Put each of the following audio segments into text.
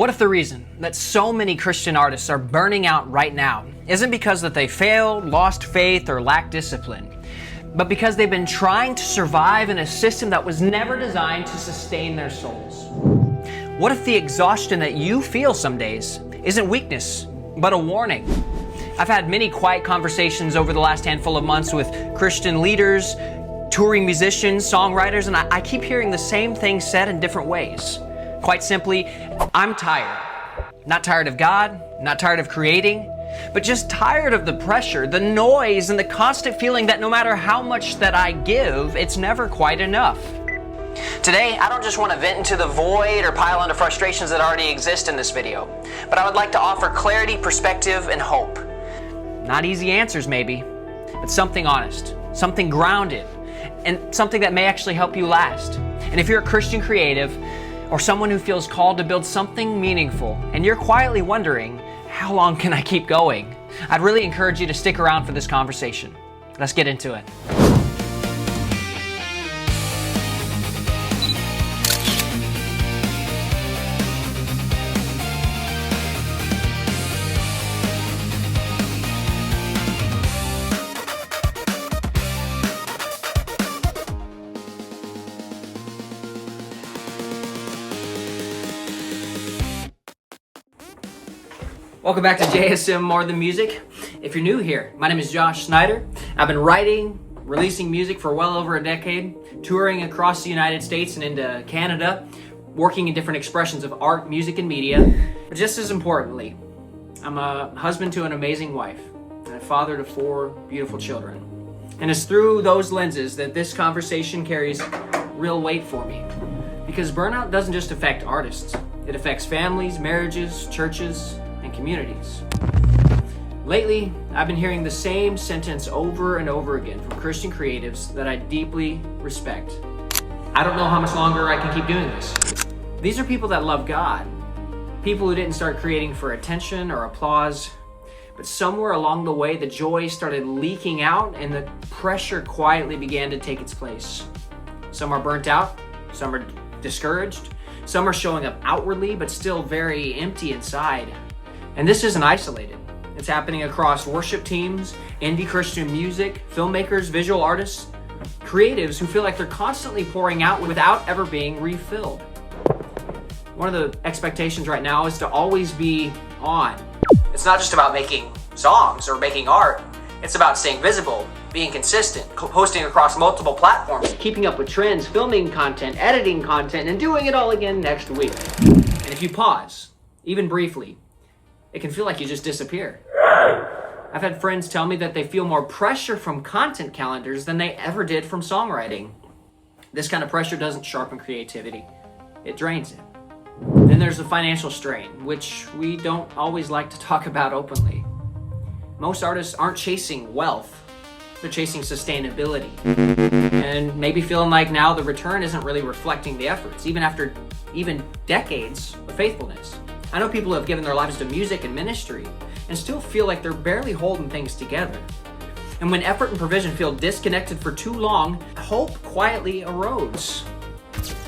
What if the reason that so many Christian artists are burning out right now isn't because that they failed, lost faith, or lack discipline, but because they've been trying to survive in a system that was never designed to sustain their souls? What if the exhaustion that you feel some days isn't weakness, but a warning? I've had many quiet conversations over the last handful of months with Christian leaders, touring musicians, songwriters, and I keep hearing the same thing said in different ways. Quite simply, I'm tired. Not tired of God, not tired of creating, but just tired of the pressure, the noise, and the constant feeling that no matter how much that I give, it's never quite enough. Today, I don't just want to vent into the void or pile into frustrations that already exist in this video, but I would like to offer clarity, perspective, and hope. Not easy answers maybe, but something honest, something grounded, and something that may actually help you last. And if you're a Christian creative, or someone who feels called to build something meaningful, and you're quietly wondering, how long can I keep going? I'd really encourage you to stick around for this conversation. Let's get into it. Welcome back to JSM More Than Music. If you're new here, my name is Josh Snyder. I've been writing, releasing music for well over a decade, touring across the United States and into Canada, working in different expressions of art, music, and media. But just as importantly, I'm a husband to an amazing wife and a father to 4 beautiful children. And it's through those lenses that this conversation carries real weight for me. Because burnout doesn't just affect artists. It affects families, marriages, churches, and communities. Lately, I've been hearing the same sentence over and over again from Christian creatives that I deeply respect. I don't know how much longer I can keep doing this. These are people that love God, people who didn't start creating for attention or applause, but somewhere along the way, the joy started leaking out and the pressure quietly began to take its place. Some are burnt out, some are discouraged, some are showing up outwardly, but still very empty inside. And this isn't isolated. It's happening across worship teams, indie Christian music, filmmakers, visual artists, creatives who feel like they're constantly pouring out without ever being refilled. One of the expectations right now is to always be on. It's not just about making songs or making art. It's about staying visible, being consistent, posting across multiple platforms, keeping up with trends, filming content, editing content, and doing it all again next week. And if you pause, even briefly, it can feel like you just disappear. I've had friends tell me that they feel more pressure from content calendars than they ever did from songwriting. This kind of pressure doesn't sharpen creativity. It drains it. Then there's the financial strain, which we don't always like to talk about openly. Most artists aren't chasing wealth. They're chasing sustainability. And maybe feeling like now the return isn't really reflecting the efforts, even after decades of faithfulness. I know people who have given their lives to music and ministry and still feel like they're barely holding things together. And when effort and provision feel disconnected for too long, hope quietly erodes.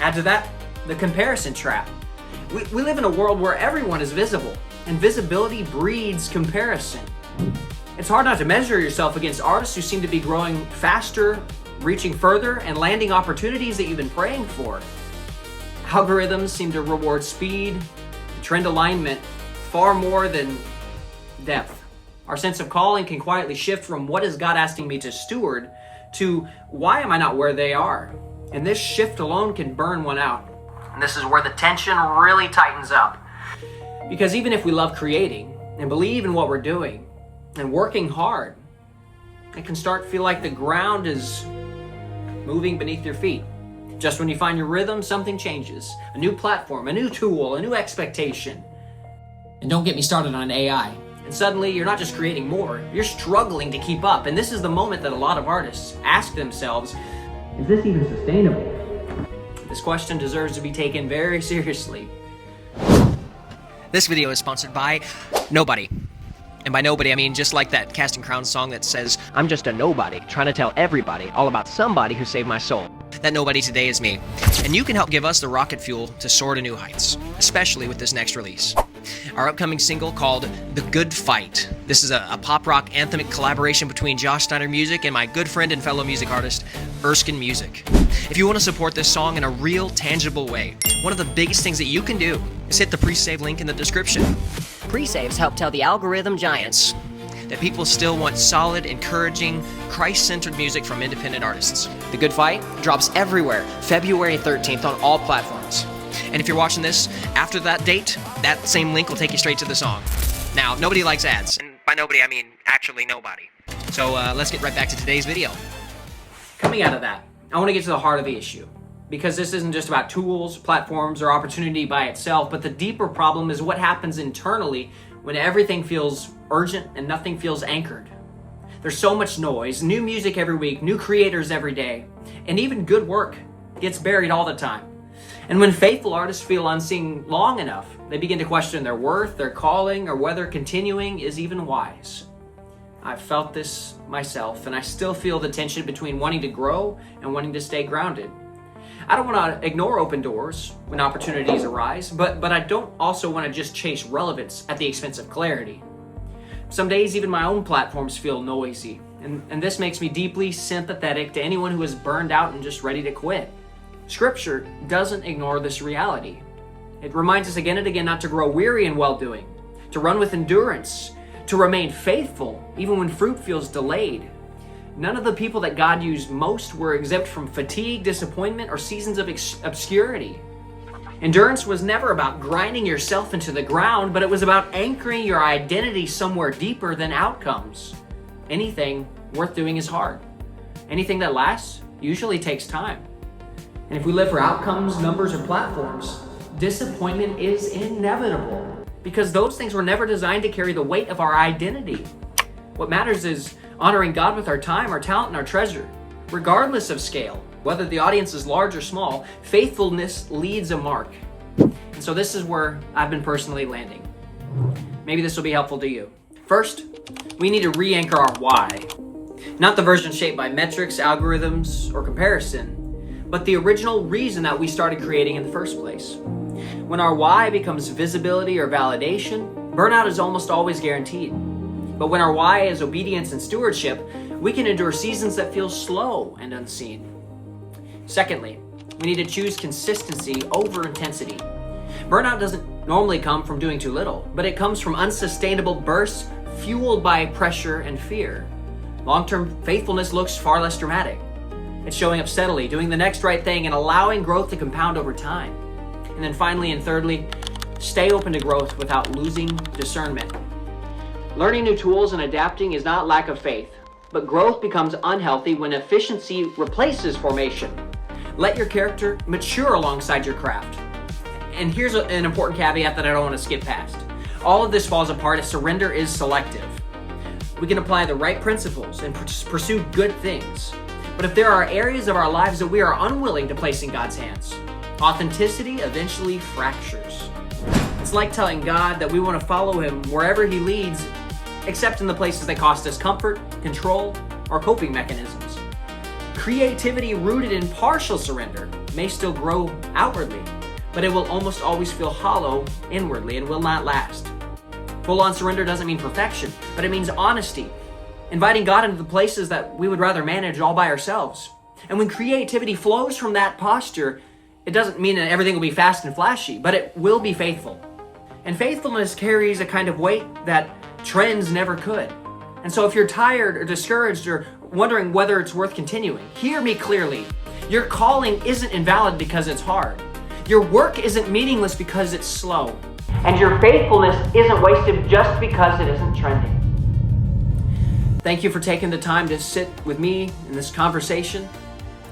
Add to that the comparison trap. We live in a world where everyone is visible, and visibility breeds comparison. It's hard not to measure yourself against artists who seem to be growing faster, reaching further, and landing opportunities that you've been praying for. Algorithms seem to reward speed, trend alignment, far more than depth. Our sense of calling can quietly shift from what is God asking me to steward to why am I not where they are? And this shift alone can burn one out. And this is where the tension really tightens up. Because even if we love creating and believe in what we're doing and working hard, it can start to feel like the ground is moving beneath your feet. Just when you find your rhythm, something changes. A new platform, a new tool, a new expectation. And don't get me started on AI. And suddenly, you're not just creating more, you're struggling to keep up. And this is the moment that a lot of artists ask themselves, is this even sustainable? This question deserves to be taken very seriously. This video is sponsored by nobody. And by nobody, I mean just like that Casting Crowns song that says, I'm just a nobody, trying to tell everybody all about somebody who saved my soul. that nobody today is me. And you can help give us the rocket fuel to soar to new heights, especially with this next release. Our upcoming single called The Good Fight. This is a pop rock anthemic collaboration between Josh Snyder Music and my good friend and fellow music artist, Erskine Music. If you want to support this song in a real, tangible way, one of the biggest things that you can do is hit the pre-save link in the description. Pre-saves help tell the algorithm giants That people still want solid, encouraging, Christ-centered music from independent artists. The Good Fight drops everywhere, February 13th on all platforms. And if you're watching this after that date, that same link will take you straight to the song. Now, nobody likes ads. And by nobody, I mean actually nobody. So let's get right back to today's video. Coming out of that, I want to get to the heart of the issue. Because this isn't just about tools, platforms, or opportunity by itself, but the deeper problem is what happens internally when everything feels urgent and nothing feels anchored. There's so much noise, new music every week, new creators every day, and even good work gets buried all the time. And when faithful artists feel unseen long enough, they begin to question their worth, their calling, or whether continuing is even wise. I've felt this myself, and I still feel the tension between wanting to grow and wanting to stay grounded. I don't want to ignore open doors when opportunities arise, but I don't also want to just chase relevance at the expense of clarity. Some days even my own platforms feel noisy, and this makes me deeply sympathetic to anyone who is burned out and just ready to quit. Scripture doesn't ignore this reality. It reminds us again and again not to grow weary in well-doing, to run with endurance, to remain faithful even when fruit feels delayed. None of the people that God used most were exempt from fatigue, disappointment, or seasons of obscurity. Endurance was never about grinding yourself into the ground, but it was about anchoring your identity somewhere deeper than outcomes. Anything worth doing is hard. Anything that lasts usually takes time. And if we live for outcomes, numbers, or platforms, disappointment is inevitable because those things were never designed to carry the weight of our identity. What matters is honoring God with our time, our talent, and our treasure. Regardless of scale, whether the audience is large or small, faithfulness leads a mark. And so this is where I've been personally landing. Maybe this will be helpful to you. First, we need to re-anchor our why. Not the version shaped by metrics, algorithms, or comparison, but the original reason that we started creating in the first place. When our why becomes visibility or validation, burnout is almost always guaranteed. But when our why is obedience and stewardship, we can endure seasons that feel slow and unseen. Secondly, we need to choose consistency over intensity. Burnout doesn't normally come from doing too little, but it comes from unsustainable bursts fueled by pressure and fear. Long-term faithfulness looks far less dramatic. It's showing up steadily, doing the next right thing, and allowing growth to compound over time. And then finally and thirdly, stay open to growth without losing discernment. Learning new tools and adapting is not lack of faith, but growth becomes unhealthy when efficiency replaces formation. Let your character mature alongside your craft. And here's an important caveat that I don't want to skip past. All of this falls apart if surrender is selective. We can apply the right principles and pursue good things. But if there are areas of our lives that we are unwilling to place in God's hands, authenticity eventually fractures. It's like telling God that we want to follow Him wherever He leads, except in the places that cost us comfort, control, or coping mechanisms. Creativity rooted in partial surrender may still grow outwardly, but it will almost always feel hollow inwardly and will not last. Full-on surrender doesn't mean perfection, but it means honesty, inviting God into the places that we would rather manage all by ourselves. And when creativity flows from that posture, it doesn't mean that everything will be fast and flashy, but it will be faithful. And faithfulness carries a kind of weight that trends never could. And so if you're tired or discouraged or wondering whether it's worth continuing, hear me clearly. Your calling isn't invalid because it's hard. Your work isn't meaningless because it's slow. And your faithfulness isn't wasted just because it isn't trending. Thank you for taking the time to sit with me in this conversation.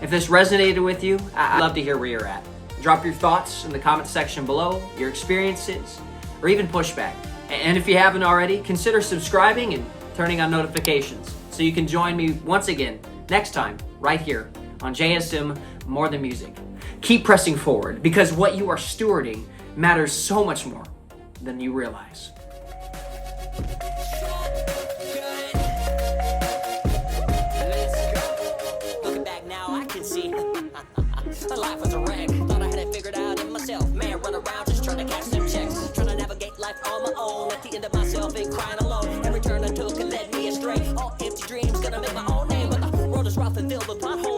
If this resonated with you, I'd love to hear where you're at. Drop your thoughts in the comment section below, your experiences, or even pushback. And if you haven't already, consider subscribing and turning on notifications so you can join me once again next time right here on JSM More Than Music. Keep pressing forward because what you are stewarding matters so much more than you realize. Looking back now, I can see run around just trying to cash some checks. Trying to navigate life on my own. At the end of myself and crying alone. Every turn I took and led me astray. All empty dreams, gonna make my own name. But the world is rough and filled with potholes.